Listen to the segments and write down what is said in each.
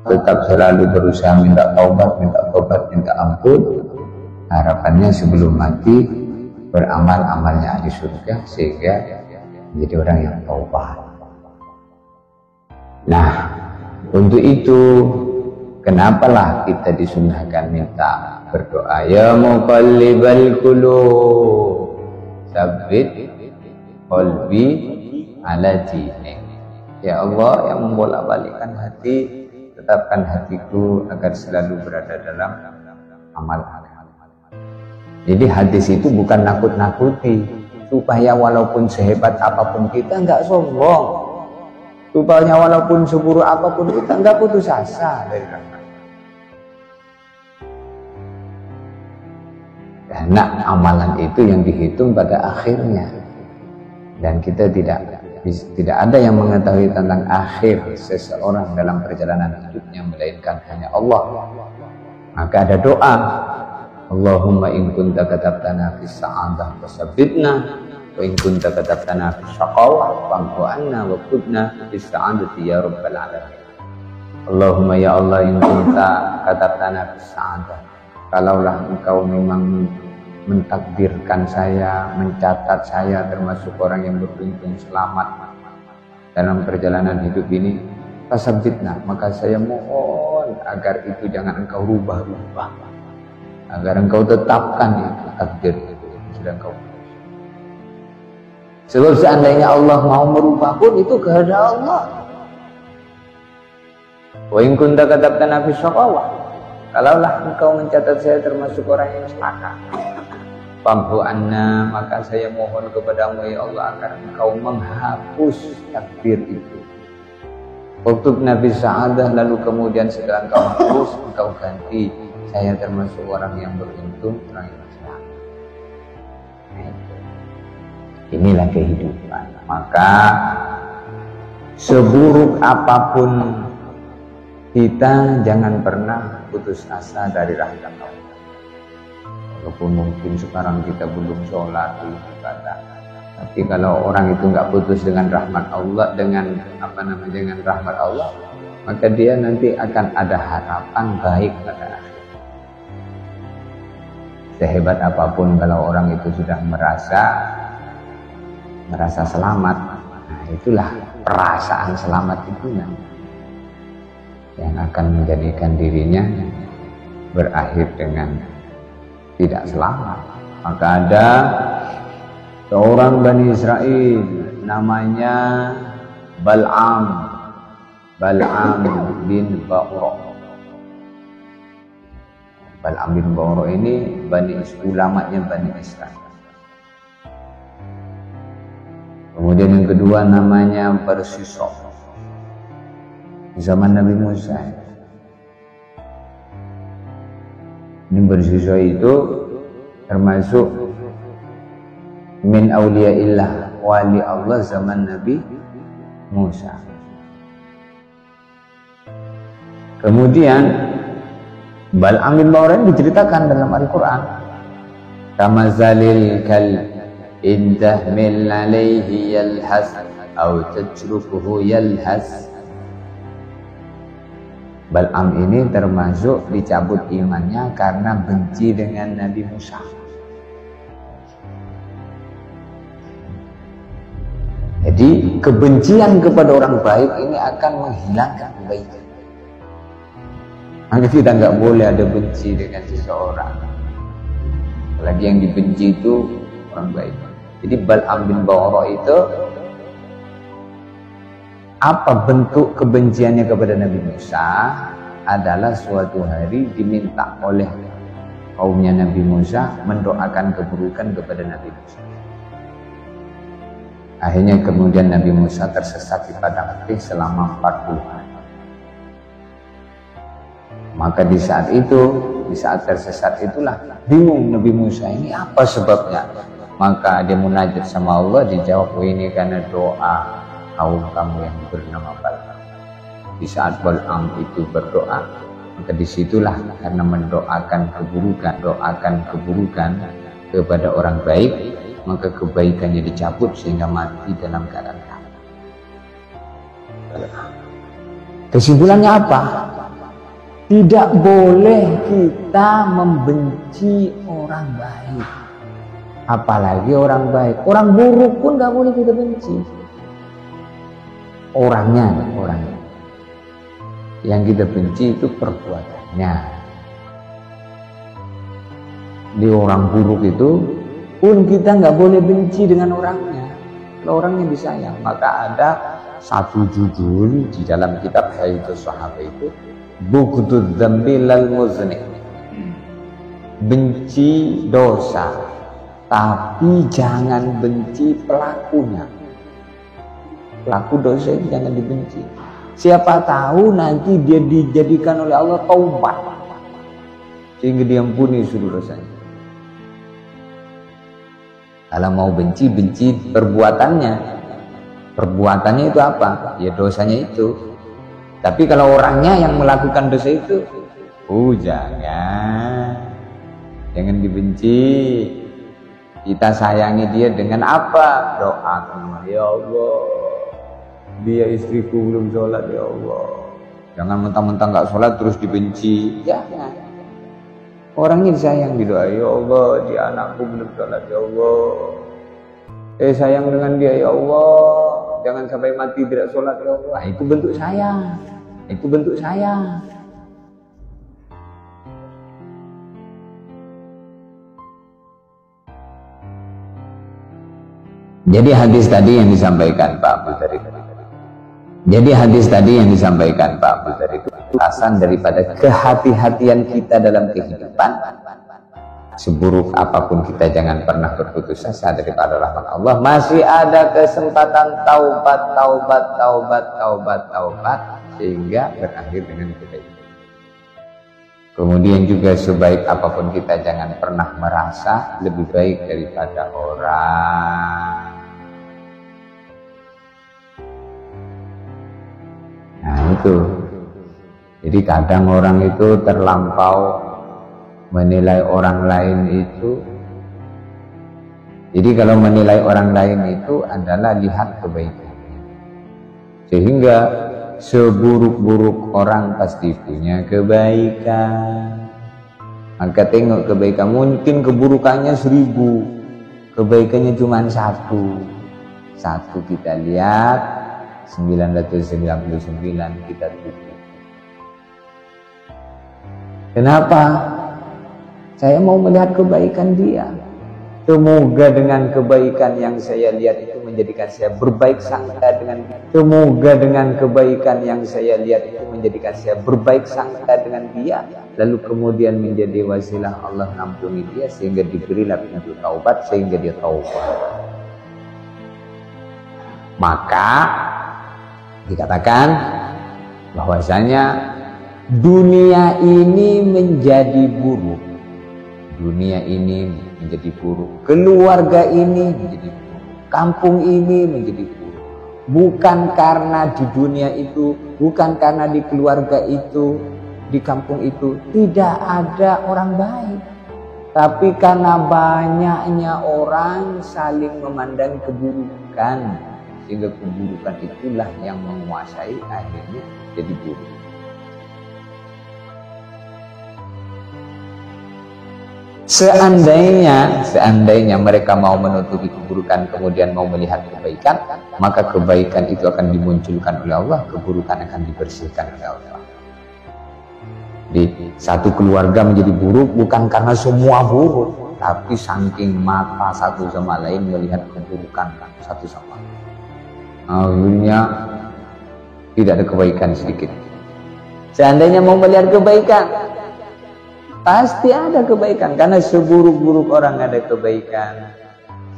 tetap selalu berusaha minta taubat, minta ampun. Harapannya sebelum mati beramal amalnya ahli surga sehingga menjadi orang yang taubat. Nah, untuk itu kenapalah kita disunahkan minta berdoa, ya muqallibal qulub tsabbit qalbi ala dinik. Ya Allah yang membolak-balikkan hati, tetapkan hatiku agar selalu berada dalam amal agama. Jadi hadis itu bukan nakut-nakuti, supaya walaupun sehebat apapun kita enggak sombong, supaya walaupun seburuk apapun kita enggak putus asa dari rahmat. Karena amalan itu yang dihitung pada akhirnya, dan kita tidak ada yang mengetahui tentang akhir seseorang dalam perjalanan hidupnya melainkan hanya Allah. Maka ada doa, Allahumma in kunta katabtana fis sa'adah fasabbitna wa in kunta katabtana fis syaqawah famhu anna wa qudna fis sa'adati ya rabbal alamin. Allahumma ya Allah, in kunta katabtana fis sa'adah, kalaulah engkau memang mentakdirkan saya, mencatat saya termasuk orang yang beruntung selamat dalam perjalanan hidup ini, fasabbitna, maka saya mohon agar itu jangan engkau rubah-rubah, agar engkau tetapkan itu takdir itu yang sudah engkau tulis. Sebab seandainya Allah mau merubah pun itu kehendak Allah. Wa in kunta katabtana fi syaqawah, kalaulah engkau mencatat saya termasuk orang yang celaka, famhu anna, maka saya mohon kepadamu ya Allah agar engkau menghapus takdir itu. Waktu Nabi Sa'adah, lalu kemudian setelah engkau hapus, engkau ganti saya termasuk orang yang beruntung, orang yang selamat. Inilah kehidupan. Maka seburuk apapun kita, jangan pernah putus asa dari rahmat Allah. Walaupun mungkin sekarang kita belum sholat, belum ibadah, tapi kalau orang itu nggak putus dengan rahmat Allah, dengan rahmat Allah, maka dia nanti akan ada harapan baik pada akhir. Sehebat apapun kalau orang itu sudah merasa selamat, nah itulah perasaan selamat itu yang akan menjadikan dirinya berakhir dengan tidak selamat. Maka ada seorang Bani Israel namanya Bal'am bin Ba'ura. Bal'am bin Ba'ura ini ulamanya Bani Israel. Kemudian yang kedua namanya Barsisa, zaman Nabi Musa. Ini Barsisa itu termasuk min auliyaillah, wali Allah zaman Nabi Musa. Kemudian Bal'am bin Ba'ura diceritakan dalam Al-Quran, kama zalil kal in tahmil alaihi yalhas aw tajrukuhu yalhas. Bal'am ini termasuk dicabut imannya karena benci dengan Nabi Musa. Jadi kebencian kepada orang baik ini akan menghilangkan kebaikan. Maka kita nggak boleh ada benci dengan seseorang, apalagi yang dibenci itu orang baik. Jadi Bal'am bin Ba'ura itu apa bentuk kebenciannya kepada Nabi Musa adalah suatu hari diminta oleh kaumnya Nabi Musa mendoakan keburukan kepada Nabi Musa. Akhirnya kemudian Nabi Musa tersesat di padang Mesir selama 40 hari. Maka di saat tersesat itulah bingung Nabi Musa, ini apa sebabnya? Maka dia munajat sama Allah, dijawab, oh ini karena doa kaum kamu yang bernama Bal'am. Di saat Bal'am itu berdoa, maka disitulah karena mendoakan keburukan kepada orang baik, maka kebaikannya dicabut sehingga mati dalam keadaan kafir. Kesimpulannya apa? Tidak boleh kita membenci orang baik, apalagi orang baik. Orang buruk pun gak boleh kita benci. Orangnya. Yang kita benci itu perbuatannya. Di orang buruk itu pun kita nggak boleh benci dengan orangnya. Kalau orangnya disayang, maka ada satu judul di dalam kitab Hadits Sahabat itu, Bughdud dzambi lal muzni, benci dosa tapi jangan benci pelakunya. Pelaku dosa itu jangan dibenci. Siapa tahu nanti dia dijadikan oleh Allah taubat sehingga diampuni seluruh dosanya. Kalau mau benci perbuatannya. Perbuatannya itu apa? Ya dosanya itu. Tapi kalau orangnya yang melakukan dosa itu, jangan dibenci. Kita sayangi dia dengan apa? Doakan, ya Allah, dia istriku belum sholat, ya Allah. Jangan mentang-mentang gak sholat terus dibenci. Jangan. Orangnya disayang, didoa, ya Allah, dia anakku belum sholat, ya Allah. Sayang dengan dia, ya Allah. Jangan sampai mati tidak sholat, ya Allah. Itu bentuk sayang. Itu bentuk sayang. Jadi hadis tadi yang disampaikan Pak Abdul Dari. Itu alasan daripada kehati-hatian kita dalam kehidupan. Seburuk apapun kita jangan pernah berputus asa daripada rahmat Allah. Masih ada kesempatan taubat sehingga berakhir dengan kebaikan. Kemudian juga sebaik apapun kita jangan pernah merasa lebih baik daripada orang. Nah itu. Jadi kadang orang itu terlampau menilai orang lain itu. Jadi kalau menilai orang lain itu adalah lihat kebaikannya. Sehingga seburuk-buruk orang pasti punya kebaikan. Maka tengok kebaikan, mungkin keburukannya 1000, kebaikannya cuma 1. Kita lihat 999 kita tutup. Kenapa? Saya mau melihat kebaikan dia. Semoga dengan kebaikan yang saya lihat itu menjadikan saya berbaik sangka dengan dia. Semoga dengan kebaikan yang saya lihat itu menjadikan saya berbaik sangka dengan dia. Lalu kemudian menjadi wasilah Allah ampuni dia sehingga diberilah pintu taubat sehingga dia taubat. Maka dikatakan bahwasanya dunia ini menjadi buruk. Dunia ini menjadi buruk. Keluarga ini menjadi buruk. Kampung ini menjadi buruk. Bukan karena di dunia itu, bukan karena di keluarga itu, di kampung itu tidak ada orang baik. Tapi karena banyaknya orang saling memandang keburukan, sehingga keburukan itulah yang menguasai, akhirnya jadi buruk. Seandainya mereka mau menutupi keburukan kemudian mau melihat kebaikan, maka kebaikan itu akan dimunculkan oleh Allah, keburukan akan dibersihkan oleh Allah. Di satu keluarga menjadi buruk bukan karena semua buruk, tapi saking mata satu sama lain melihat keburukan satu sama lain. Akhirnya tidak ada kebaikan sedikit. Seandainya mau melihat kebaikan, pasti ada kebaikan, karena seburuk-buruk orang ada kebaikan,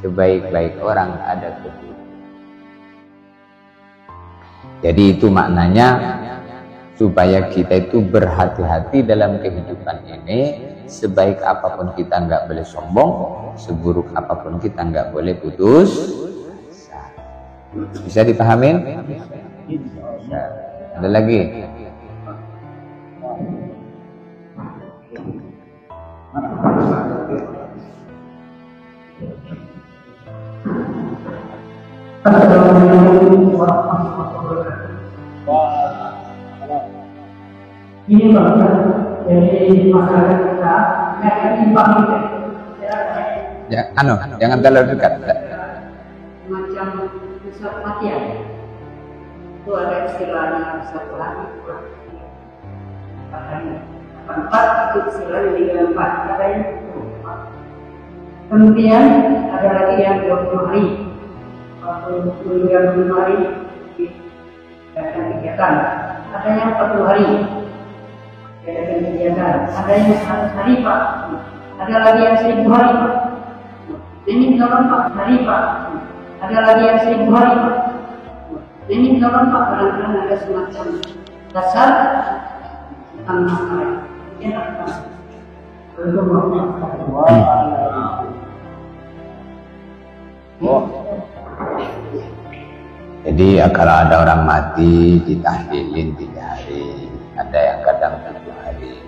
sebaik-baik orang ada keburukan. Jadi itu maknanya supaya kita itu berhati-hati dalam kehidupan ini. Sebaik apapun kita nggak boleh sombong, seburuk apapun kita nggak boleh putus asa. Bisa dipahamin? Bisa. Ada lagi? Assalamualaikum warahmatullahi wabarakatuh. Ini bahkan dari masyarakat kita mereka timbang gitu. Ya, jangan terlalu dekat. Macam pusat kematian. Itu ada istilahnya pusat kematian. Empat itu istilahnya 34. Ada yang 24. Kemudian ada lagi yang 20 hari. Waktu minggu yang 20 hari diadakan kegiatan. Ada yang 40 hari. Diadakan kegiatan. Ada yang 100 hari Pak. Ada lagi yang 1000 hari Pak. Ini 4 hari Pak. Ada lagi yang 1000 hari Pak. Ini 4 kadang-kadang ada semacam dasar tentang masalah. Ya, jadi kalau ada orang mati ditahlilin 3 hari, ada yang kadang 7 hari.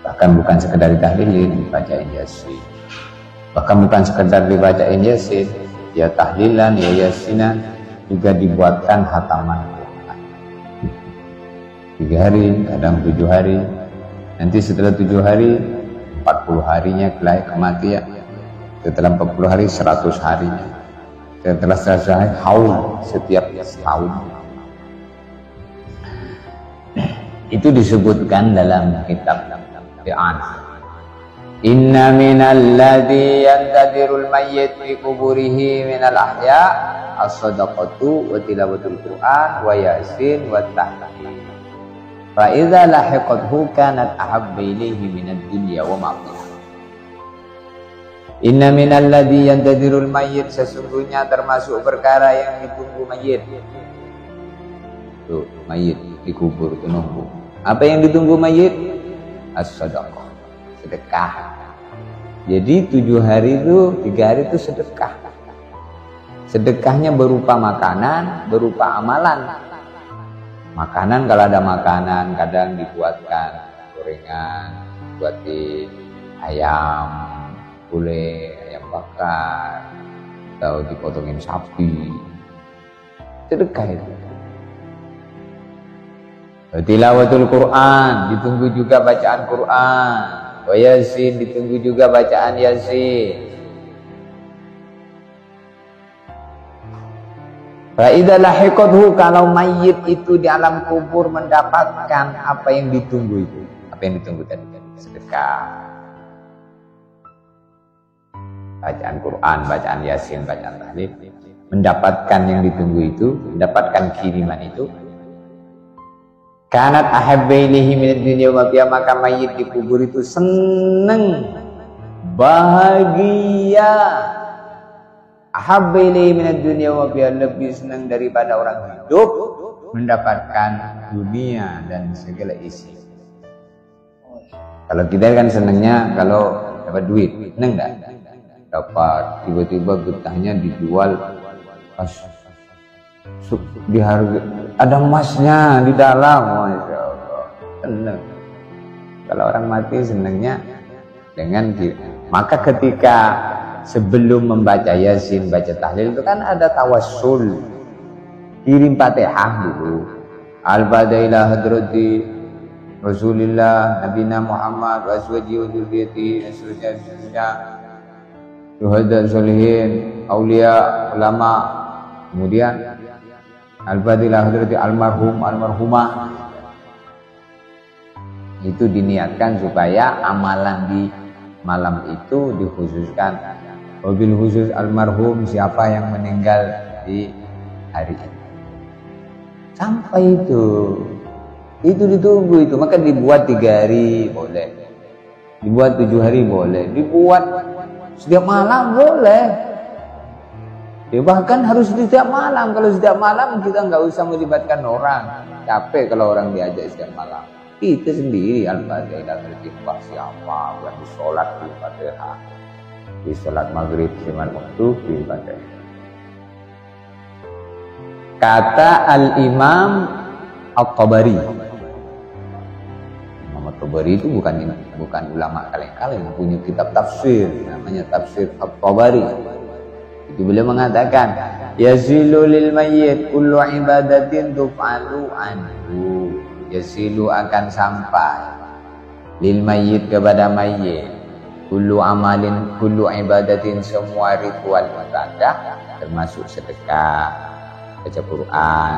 Bahkan bukan sekedar ditahlilin, dibacain Yasin. Bahkan bukan sekedar dibacain Yasin, ya tahlilan, ya yasinan, juga dibuatkan hataman Quran. 3 hari, kadang 7 hari. Nanti setelah 7 hari, 40 harinya kematian. Setelah 40 hari, 100 harinya. Setelah 100 hari, haul setiap setahun. Itu disebutkan dalam kitab Ti'an. Inna minal ladzi yantadirul mayyit fi kuburihi minal ahya as-sadaqatu wa tilawatul Qur'an wa yasin wa tahmid. Fa idza lahiqathu kanat ahabba ilayhi minad dunya wa ma fiha. Inna minal ladzi yantadirul mayyit, sesungguhnya termasuk perkara yang ditunggu mayit. Tuh, mayit dikubur itu nunggu. Apa yang ditunggu mayit? As-sadaqah, sedekah. Jadi 7 hari itu, 3 hari itu sedekah. Sedekahnya berupa makanan, berupa amalan. Makanan kalau ada makanan kadang dibuatkan gorengan, buatin ayam gulai, ayam bakar, atau dipotongin sapi. Sedekah itu. Tilawatul Quran, ditunggu juga bacaan Quran. Wa Yasin, ditunggu juga bacaan Yasin. Fa idza lahiqathu, kalau mayit itu di alam kubur mendapatkan apa yang ditunggu itu. Apa yang ditunggu tadi? Sedekah. Bacaan Quran, bacaan Yasin, bacaan tahlil. Mendapatkan yang ditunggu itu, mendapatkan kiriman itu. Kanat ahabba ilaihi minad dunya wa fiha, maka mayit di kubur itu senang, bahagia. Ahabba ilaihi minad dunya wa fiha, lebih senang daripada orang hidup mendapatkan dunia dan segala isi. Kalau kita kan senangnya kalau dapat duit, senang enggak? Dapat tiba-tiba getahnya dijual pas di harga, ada emasnya di dalam, Masya Allah, senang. Kalau orang mati senangnya dengan maka ketika sebelum membaca Yasin, baca tahlil itu kan ada tawassul, kirim Fatihah dulu, al-Fatihah ila hadrati Rasulillah Nabina Muhammad wa azwaji wa dzurriyyati seterusnya, syuhada sholihin, aulia, ulama. Kemudian al-Fatihah hadrati almarhum, almarhumah. Itu diniatkan supaya amalan di malam itu dikhususkan. Wabil khusus almarhum, siapa yang meninggal di hari ini. Sampai itu ditunggu itu. Maka dibuat 3 hari boleh, dibuat 7 hari boleh, dibuat setiap malam boleh. Ya, bahkan harus setiap malam. Kalau setiap malam kita nggak usah melibatkan orang. Capek kalau orang diajak setiap malam. Kita sendiri al-Fatihah terjebak siapa buat di sholat di Fatihah, di sholat maghrib firman waktu di Fatihah. Kata Al-Imam At-Tabari. Imam At-Tabari itu bukan ulama kaleng-kaleng, punya kitab tafsir namanya Tafsir At-Tabari. Itu beliau mengatakan, yazilu lil mayyit kullu ibadatin tuf'alu anhu yasilu akan sampai lil mayyit kepada mayit kullu amalin kullu ibadatin semua ritual ibadah termasuk sedekah, baca Quran,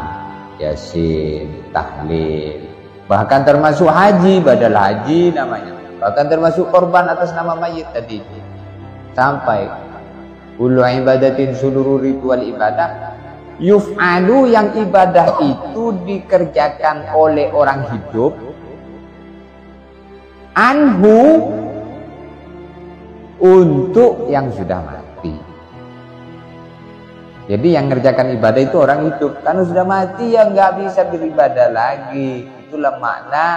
yasin, tahlil, bahkan termasuk haji, badal haji namanya, bahkan termasuk korban atas nama mayit tadi, sampai kullu ibadatin seluruh ritual ibadah yuf'alu yang ibadah itu dikerjakan oleh orang hidup anhu untuk yang sudah mati. Jadi yang ngerjakan ibadah itu orang hidup, karena sudah mati ya nggak bisa beribadah lagi. Itulah makna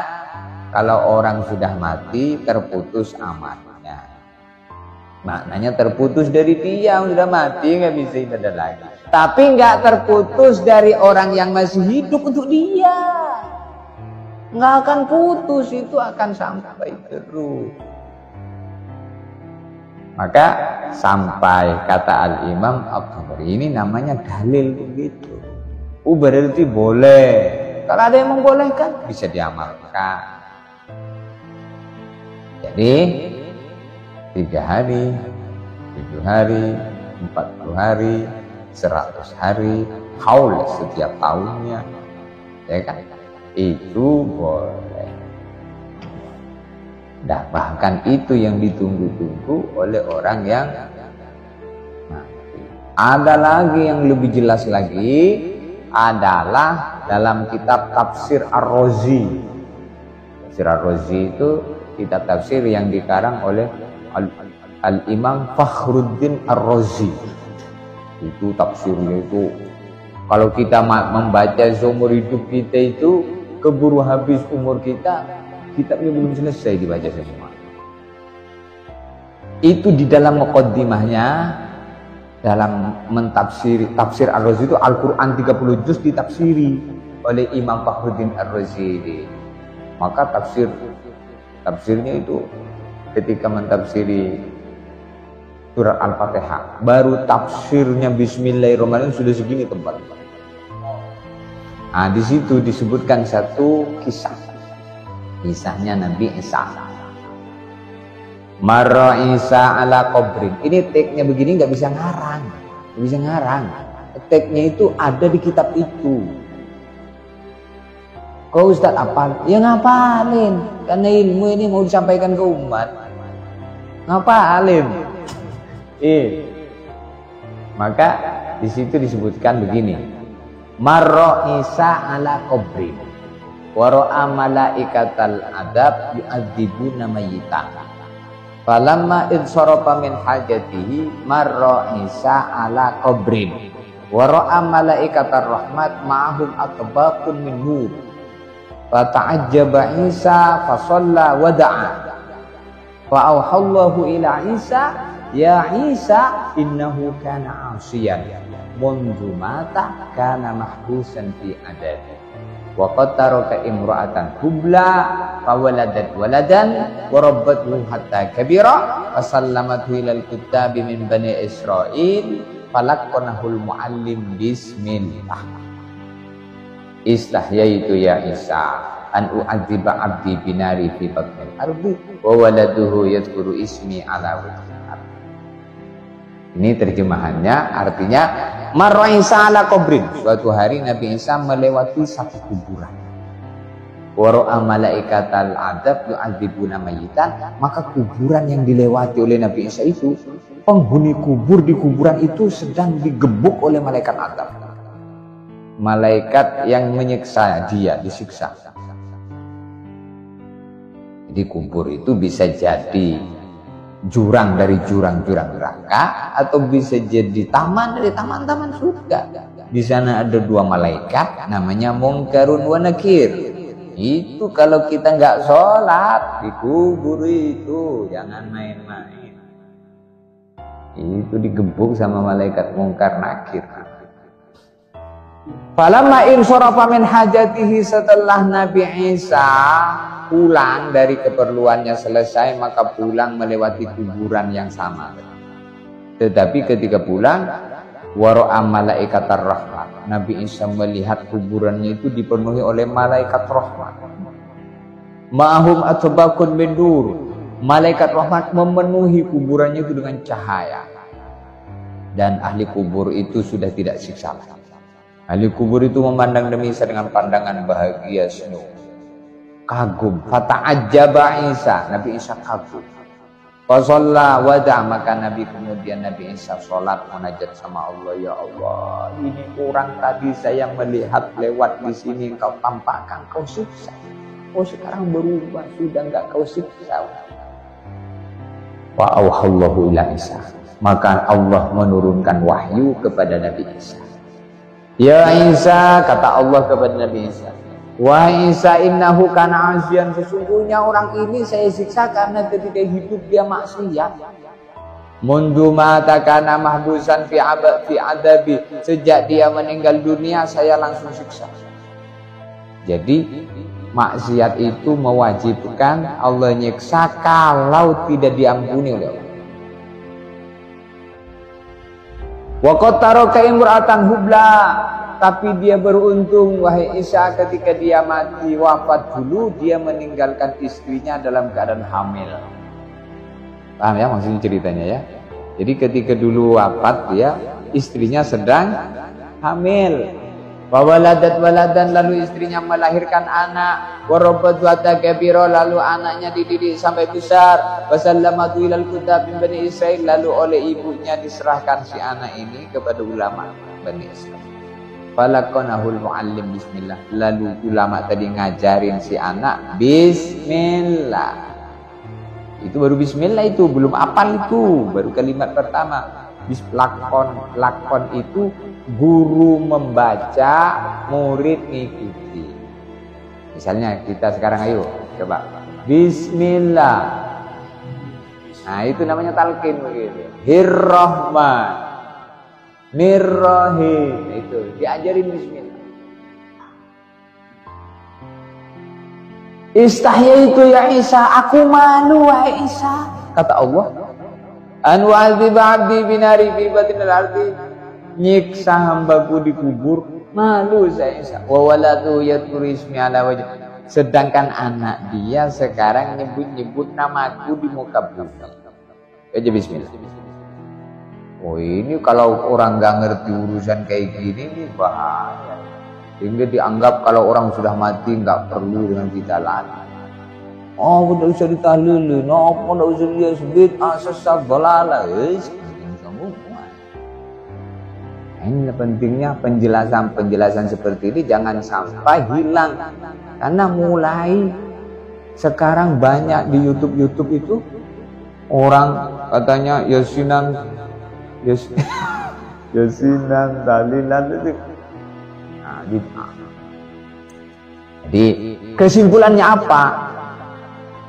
kalau orang sudah mati terputus amalnya. Maknanya terputus dari dia yang sudah mati nggak bisa ibadah lagi. Tapi nggak terputus dari orang yang masih hidup untuk dia. Nggak akan putus, itu akan sampai terus. Maka sampai kata Al-Imam At-Tabari ini namanya dalil begitu. Berarti boleh. Kalau ada yang membolehkan bisa diamalkan. Jadi 3 hari, 7 hari, 40 hari, 100 hari, haul setiap tahunnya, ya kan? Itu boleh. Nah, bahkan itu yang ditunggu-tunggu oleh orang yang mati. Ada lagi yang lebih jelas lagi adalah dalam kitab Tafsir Ar-Razi. Tafsir Ar-Razi itu kitab tafsir yang dikarang oleh Al-Imam Fakhruddin Ar-Razi. Itu tafsirnya itu kalau kita membaca seumur hidup kita itu keburu habis umur kita. Kitabnya belum selesai dibaca semua. Itu di dalam muqaddimahnya, dalam mentafsiri tafsir Ar-Razi itu Al-Quran 30 juz ditafsiri oleh Imam Fakhruddin Ar-Razi. Maka tafsirnya itu ketika mentafsiri surat Al-Fatihah, baru tafsirnya Bismillahirrahmanirrahim sudah segini tebal. Nah, di situ disebutkan satu kisahnya Nabi Isa. Marra Isa ala qabrin. Ini teknya begini nggak bisa ngarang. Nggak bisa ngarang. Teknya itu ada di kitab itu. Kau Ustaz apal? Ya ngapalin. Karena ilmu ini mau disampaikan ke umat. Ngapalin. Maka di situ disebutkan begini. Marra Isa ala qabrin. Wara'a malaikatal adab yu'adzibuna mayyitan. Falamma idsarafa min hajatihi marra Isa ala qabrin. Wara'a malaikatar rahmat ma'ahum atbaqun min nur. Fata'ajjaba Isa fa shalla wa da'a. Fa auhallahu ila Isa ya Isa innahu kana 'asiyan. Mundu mata kana mahbusan fi adabi. Wa qad taraka imra'atan hubla fa waladat waladan wa rabbathu hatta kabira wa sallamathu ilal kuttabi min bani Israil falaqanahul muallim bismillah. Istahyaitu ya Isa an u'adziba abdi binari fi batnil ardi wa waladuhu yadhkuru ismi ala wajhil ardh. Ini terjemahannya, artinya marra Isa ala qabrin. Suatu hari Nabi Isa melewati satu kuburan. Wara'a malaikatal adab yu'adzibuna mayyitan. Maka kuburan yang dilewati oleh Nabi Isa itu, penghuni kubur di kuburan itu sedang digebuk oleh malaikat adab. Malaikat yang menyiksa dia, disiksa. Di kubur itu bisa jadi jurang dari jurang-jurang neraka atau bisa jadi taman dari taman-taman surga. Di sana ada 2 malaikat namanya Mungkarun wa Nakir. Itu kalau kita nggak sholat di kubur itu jangan main-main. Itu digebuk sama malaikat Mungkar Nakir. Falamma insarafa min hajatihi, setelah Nabi Isa pulang dari keperluannya selesai, maka pulang melewati kuburan yang sama. Tetapi ketika pulang Wa ra'a malaikatar rahmat. Nabi Isa melihat kuburannya itu dipenuhi oleh malaikat rahmat. Ma'hum atbaqun min nur. Malaikat rahmat memenuhi kuburannya itu dengan cahaya. Dan ahli kubur itu sudah tidak siksa. Ahli kubur itu memandang Nabi Isa dengan pandangan bahagia senyum. Kagum. Fata'ajjaba Isa. Nabi Isa kagum. Fasalla wada, maka Nabi Isa sholat munajat sama Allah. Ya Allah, ini orang tadi saya melihat lewat di sini kau tampakkan, kau siksa. Oh sekarang berubah, sudah enggak kau siksa. Wa auhallahu ila Isa, maka Allah menurunkan wahyu kepada Nabi Isa. Ya Isa, kata Allah kepada Nabi Isa, wa Isa innahu kana asiyan, sesungguhnya orang ini saya siksa karena ketika hidup dia maksiat. Mundu mata kana mahbusan fi adabi, sejak dia meninggal dunia saya langsung siksa. Jadi maksiat itu mewajibkan Allah nyiksa kalau tidak diampuni oleh Allah. Wa qad taraka imra'atan hubla, tapi dia beruntung wahai Isa ketika dia mati wafat dulu dia meninggalkan istrinya dalam keadaan hamil. Paham ya maksudnya ceritanya ya? Jadi ketika dulu wafat dia istrinya sedang hamil. Wawaladat waladan, lalu istrinya melahirkan anak. Warabat wata kabiro, lalu anaknya dididik sampai besar. Wasallamatu ilal kutab bin Bani Israel, lalu oleh ibunya diserahkan si anak ini kepada ulama Bani Israel. Falakonahul muallim bismillah, lalu ulama tadi ngajarin si anak bismillah. Itu baru bismillah, itu belum apal, itu baru kalimat pertama. Lakon itu guru membaca, murid mengikuti. Misalnya kita sekarang ayo coba bismillah. Nah itu namanya talqin begitu. Hirrahman, Mirrahim, itu diajarin bismillah. Istahyaitu ya Isa, aku malu wahai Isa, kata Allah. An wa'adziba 'abdi binari fi batinil ardi, nyiksa hambaku di kubur, malu saya Isa. Wa waladu yadhkuru ismi ala wajh, sedangkan anak dia sekarang nyebut-nyebut namaku di muka bumi. Aja bismillah. Oh ini kalau orang nggak ngerti urusan kayak gini nih bahaya. Sehingga dianggap kalau orang sudah mati nggak perlu dengan kita lagi. Oh udah usah ditahlilin, oh udah usah dia sebut sesat dolala. Ini pentingnya penjelasan seperti ini jangan sampai hilang. Karena mulai sekarang banyak di YouTube itu orang katanya yasinan talilan itu. Nah, gitu. Jadi kesimpulannya apa?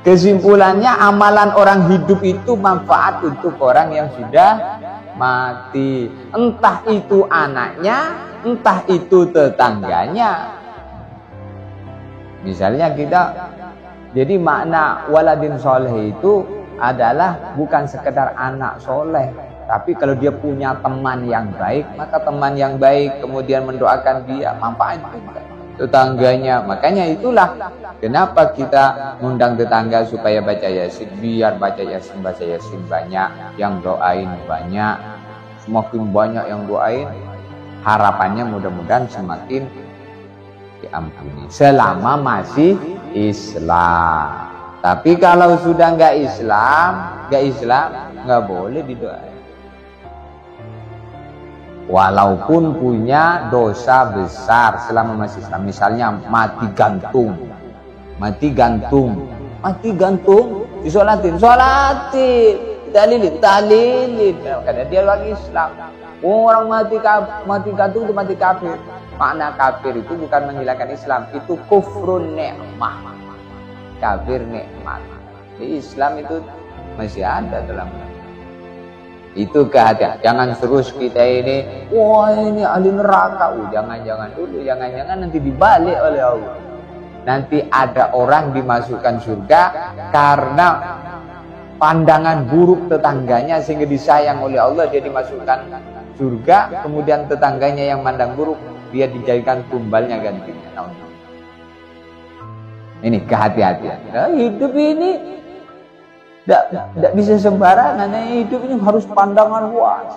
Kesimpulannya amalan orang hidup itu manfaat untuk orang yang sudah mati. Entah itu anaknya, entah itu tetangganya. Misalnya kita, jadi makna waladin soleh itu adalah bukan sekedar anak soleh, tapi kalau dia punya teman yang baik, maka teman yang baik kemudian mendoakan dia, manfaat juga tetangganya. Makanya itulah kenapa kita ngundang tetangga supaya baca Yasin, biar baca Yasin banyak, yang doain banyak. Semakin banyak yang doain, harapannya mudah-mudahan semakin diampuni selama masih Islam. Tapi kalau sudah nggak Islam nggak boleh didoain. Walaupun punya dosa besar selama masih Islam, misalnya mati gantung, disolatin, talilin, karena dia lagi Islam. Orang mati gantung itu mati kafir. Makna kafir itu bukan menghilangkan Islam, itu kufrun nikmah, kafir nikmat. Di Islam itu masih ada dalam. Itu kehati-hatian. Jangan terus kita ini, wah ini ahli neraka. Jangan dulu, jangan nanti dibalik oleh Allah. Nanti ada orang dimasukkan surga karena pandangan buruk tetangganya sehingga disayang oleh Allah, dia dimasukkan surga, kemudian tetangganya yang mandang buruk, dia dijadikan tumbalnya gantinya. Ini kehati-hatian. Nah, hidup ini tidak bisa sembarangan. Hidup ini harus pandangan luas.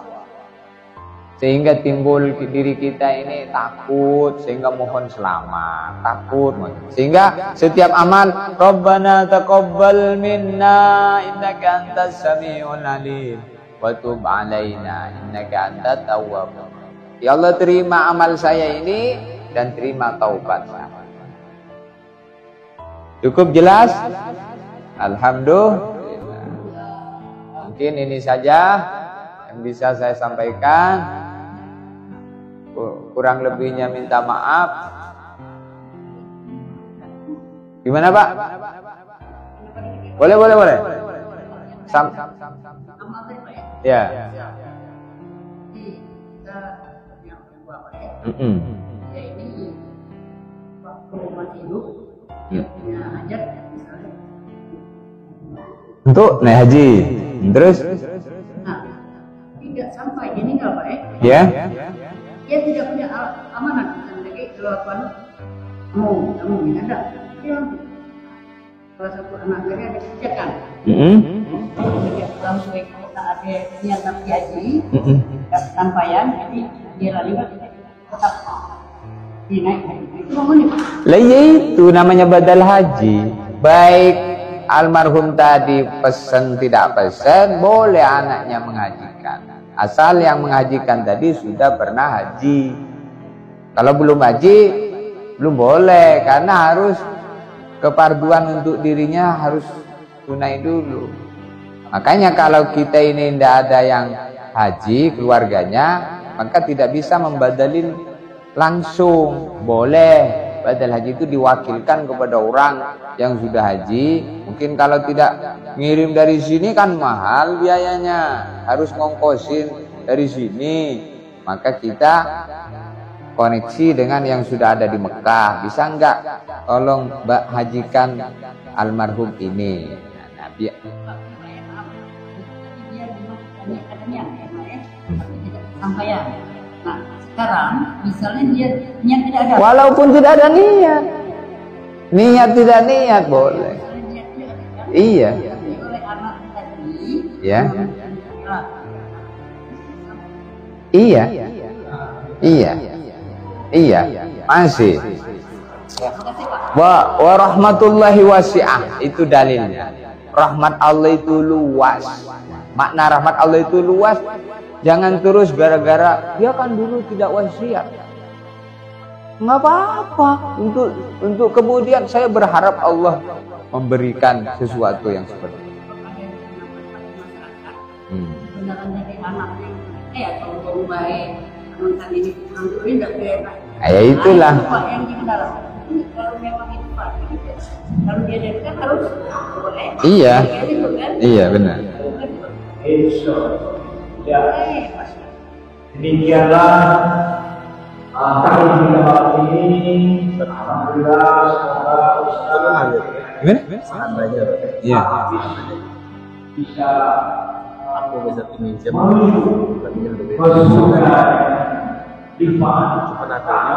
Sehingga timbul diri kita ini takut, sehingga mohon selamat, takut. Sehingga setiap amal, Rabbana taqabbal minna innaka antas samiul alim wa tub alaina innaka antat tawwab. Ya Allah, terima amal saya ini dan terima taubat saya. Cukup jelas? Alhamdulillah. Mungkin ini saja yang bisa saya sampaikan. Kurang lebihnya minta maaf. Gimana Pak? Boleh. Ya. Untuk naik haji. Terus? Tidak sampai dia meninggal Pak ya. Dia tidak punya amanat, jadi kelakuan kamu ini ada. Dia salah satu anak dia ada kerjakan. Dia langsung kita ada niat nabi haji, sampaian, jadi dia lalu tetap dinaik haji. Itu ngomongnya Pak. Lah itu namanya badal haji. Baik almarhum tadi pesan tidak pesan, boleh anaknya mengajikan. Asal yang mengajikan tadi sudah pernah haji. Kalau belum haji, belum boleh. Karena harus keparduan untuk dirinya harus tunai dulu. Makanya kalau kita ini tidak ada yang haji, keluarganya, maka tidak bisa membadalin langsung. Boleh. Badal haji itu diwakilkan kepada orang yang sudah haji. Mungkin kalau tidak ngirim dari sini kan mahal biayanya, harus ngongkosin dari sini. Maka kita koneksi dengan yang sudah ada di Mekah. Bisa enggak tolong hajikan almarhum ini? Nah, sampaian. Nah, sekarang misalnya dia niat tidak ada. Walaupun tidak ada niat. Niat tidak niat boleh. Iya. Oleh anak tadi. Ya. Iya. Iya. Iya. Masih. Wa rahmatullahi wasi'ah, itu dalilnya. Rahmat Allah itu luas. Makna rahmat Allah itu luas. Jangan terus gara-gara dia kan dulu tidak wasiat. Nggak apa-apa. Untuk kemudian saya berharap Allah memberikan sesuatu yang seperti itu. Beneran jadi anaknya kalau baik, nonton ini tidak enak. Ya itulah. Yang di dalam. Kalau memang itu Pak, kalau dia dari kan harus boleh. Iya. Iya benar. Ya, demikianlah tahun kita malam ini. Alhamdulillah, semoga Ustaz Gimana? Iya. Bisa aku bisa pinjam menuju ke surga di mana cuma adanya